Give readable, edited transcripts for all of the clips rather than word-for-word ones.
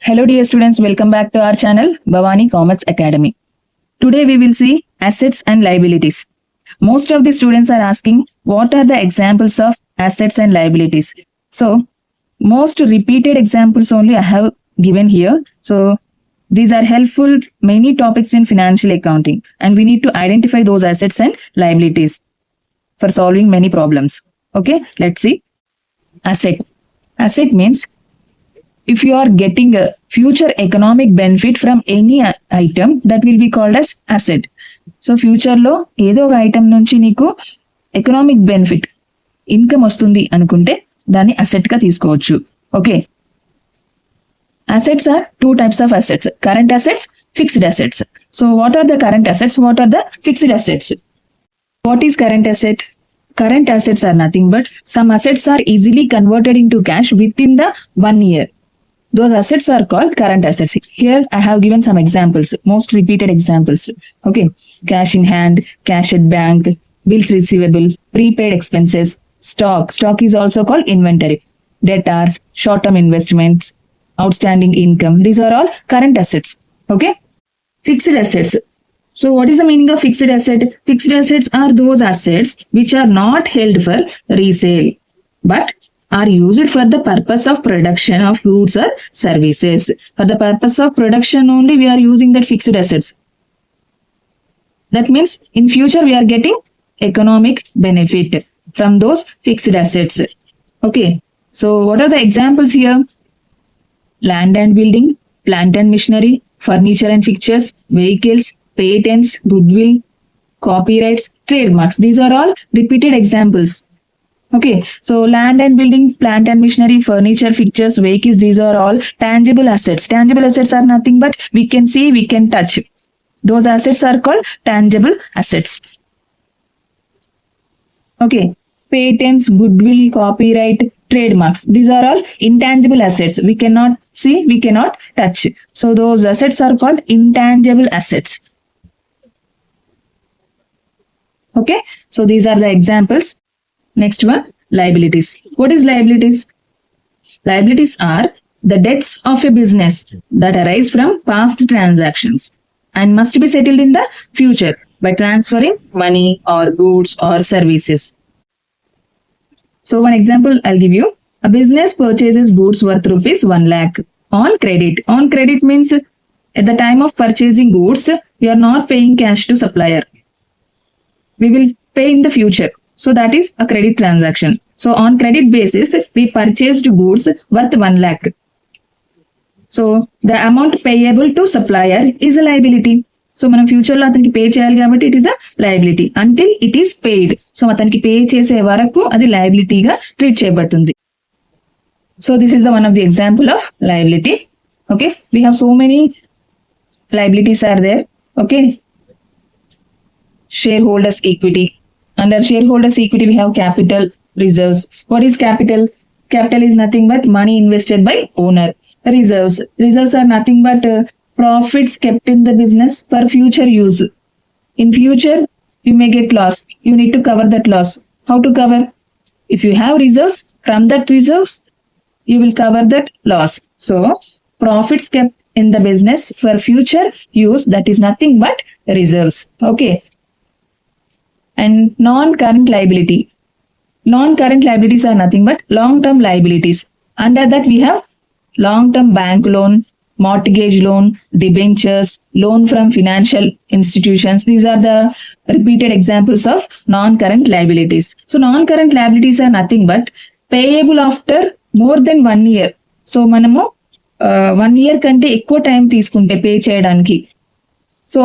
Hello dear students, welcome back to our channel Bhavani Commerce Academy. Today we will see assets and liabilities. Most of the students are asking what are the examples of assets and liabilities. So most repeated examples only I have given here. So these are helpful many topics in financial accounting and we need to identify those assets and liabilities for solving many problems. Okay, let's see. Asset. Asset means if you are getting a future economic benefit from any item, that will be called as asset. So future లో ఏదో ఒక item నుంచి నీకు economic benefit income వస్తుంది అనుకుంటే దాన్ని asset గా తీసుకోవచ్చు. Okay, assets are two types of assets: current assets, fixed assets. So what are the current assets, what are the fixed assets? What is current asset? Current assets are nothing but some assets are easily converted into cash within the 1 year. Those assets are called current assets. Here I have given some examples, most repeated examples. Okay, cash in hand, cash at bank, bills receivable, prepaid expenses, stock. Stock is also called inventory. Debtors, short-term investments, outstanding income. These are all current assets. Okay, fixed assets. So what is the meaning of fixed asset? Fixed assets are those assets which are not held for resale but are used for the purpose of production of goods or services. For the purpose of production only we are using that fixed assets. That means in future we are getting economic benefit from those fixed assets. Okay, so what are the examples here? Land and building, plant and machinery, furniture and fixtures, vehicles, patents, goodwill, copyrights, trademarks. These are all repeated examples. Okay, so land and building, plant and machinery, furniture, fixtures, vehicles, these are all tangible assets. Tangible assets are nothing but we can see, we can touch. Those assets are called tangible assets. Okay, patents, goodwill, copyright, trademarks, these are all intangible assets. We cannot see, we cannot touch. So those assets are called intangible assets. Okay, so these are the examples. Next one, liabilities. What is liabilities? Liabilities are the debts of a business that arise from past transactions and must be settled in the future by transferring money or goods or services. So one example I'll give you. A business purchases goods worth rupees 1 lakh on credit. On credit means at the time of purchasing goods, we are not paying cash to supplier. We will pay in the future. So that is a credit transaction. So on credit basis, we purchased goods worth 1 lakh. So the amount payable to supplier is a liability. So మనం future లో అతనికి pay చేయాలి కాబట్టి it is a liability until it is paid. So అతనికి pay చేసే వరకు అది లయబిలిటీగా treat చేయబడుతుంది. So this is the one of the example of liability. Okay, we have so many liabilities are there. Okay, shareholders equity. Under shareholders equity we have capital reserves. What is capital? Capital is nothing but money invested by owner. Reserves. Reserves are nothing but profits kept in the business for future use. In future you may get loss. You need to cover that loss. How to cover? If you have reserves, from that reserves you will cover that loss. So profits kept in the business for future use, that is nothing but reserves. Okay. And non-current liability. Non-current liabilities are nothing but long-term liabilities. Under that we have long-term bank loan, mortgage loan, debentures, loan from financial institutions. These are the repeated examples of non-current liabilities. So non-current liabilities are nothing but payable after more than 1 year. So మనము 1 year కంటే ఎక్కువ time తీసుకుంటే pay చేయడానికి, so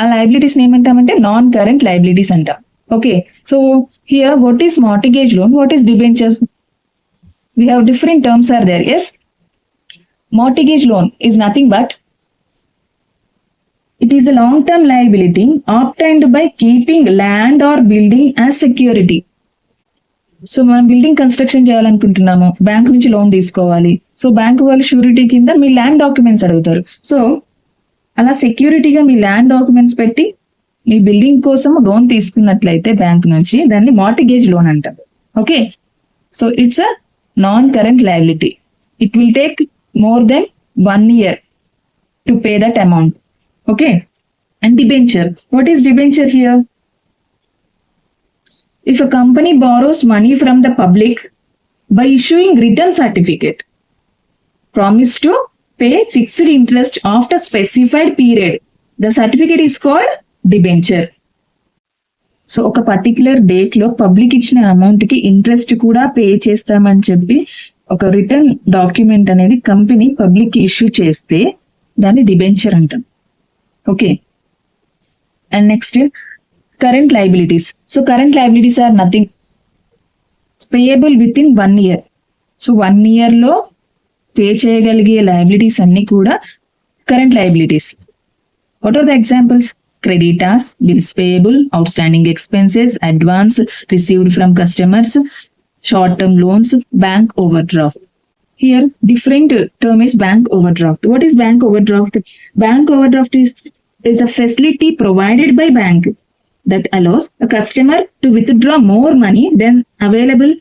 ఆ liabilities ఏమంటామంటే non current liabilities అంటాం. Okay, so here what is mortgage loan, what is debentures? We have different terms are there. Yes, mortgage loan is nothing but it is a long term liability obtained by keeping land or building as security. So మనం building construction చేయాలనుకుంటున్నాము, bank నుంచి loan తీసుకోవాలి. So bank వాళ్ళు surety కింద మీ land documents అడుగుతారు. So అలా సెక్యూరిటీగా మీ land documents పెట్టి మీ బిల్డింగ్ కోసం లోన్ తీసుకున్నట్లయితే బ్యాంక్ నుంచి దాన్ని మార్టిగేజ్ లోన్ అంటారు. Okay, so it's a non current liability. It will take more than 1 year to pay that amount. Okay. And debenture. What is debenture here? If a company borrows money from the public by issuing written certificate, promise to pay fixed interest after specified period, the certificate is called debenture. So ఒక particular date లో public ఇచ్చిన amount కి interest కూడా pay చేస్తామని చెప్పి ఒక return document అనేది company public కి ఇష్యూ చేస్తే దాన్ని డిబెంచర్ అంటాం. Okay. And next current liabilities. So current liabilities are nothing payable within 1 year. So 1 year లో పే చేయగలిగే లయబిలిటీస్ అన్ని కూడా current liabilities. What are the examples? Creditors, bills payable, outstanding expenses, advance received from customers, short-term loans, bank overdraft. Here, different term is bank overdraft. What is bank overdraft? Bank overdraft is a facility provided by bank that allows a customer to withdraw more money than available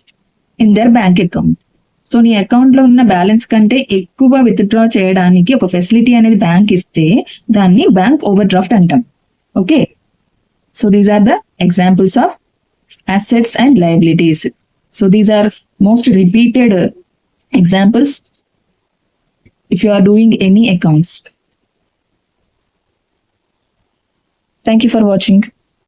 in their bank account. So నీ account లో ఉన్న balance కంటే ఎక్కువ withdraw చేయడానికి ఒక facility అనేది bank ఇస్తే దాన్ని బ్యాంక్ ఓవర్ డ్రాఫ్ట్ అంటాం. Okay, so these are the examples of assets and liabilities. So these are most repeated examples if you are doing any accounts. Thank you for watching.